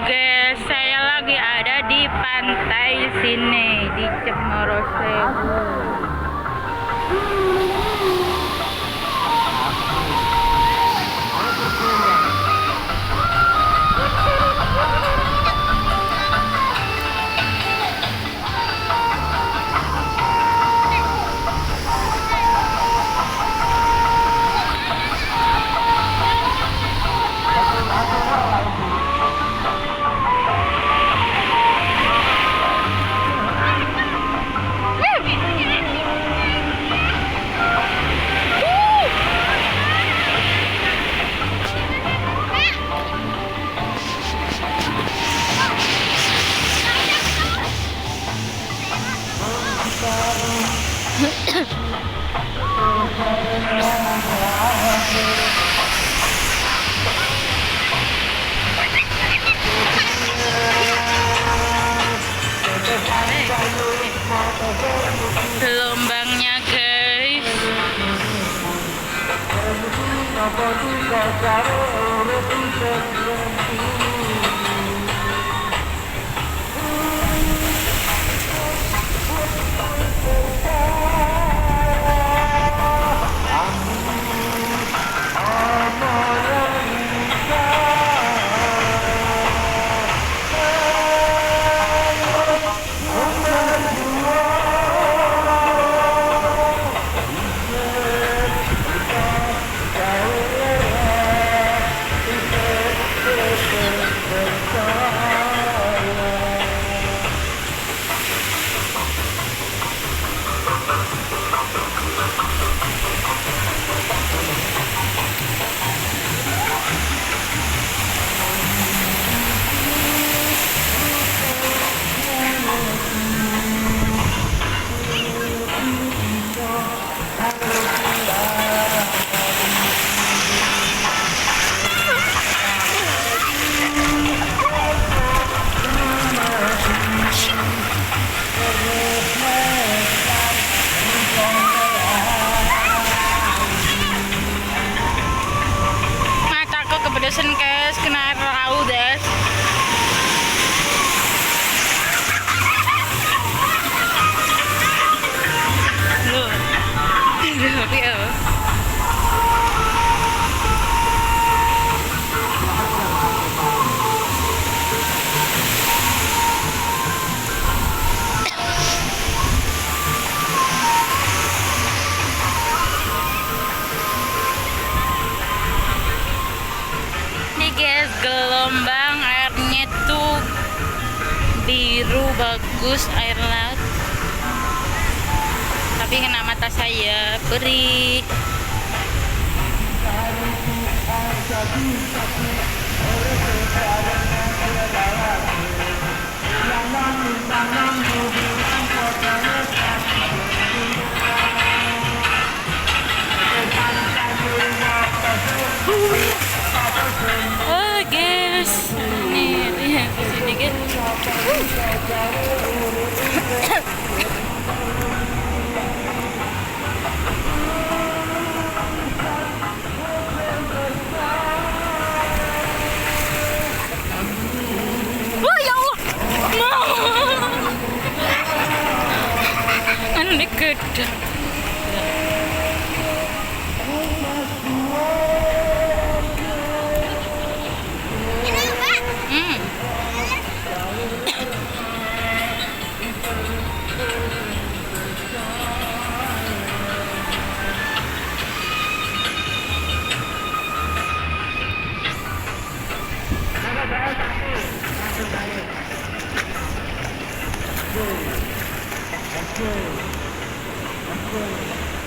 guys, saya lagi ada di pantai sini di Cemoro Sewu. Gelombangnya guys. Mataku kepedesan guys, kena air laut guys. Loh, iya. Nih guys, gelombang airnya tuh biru bagus air laut. Tapi kena mata saya perih. Oh guys, nih lihat di sini guys. Oh ya Allah, ini gede. Okay.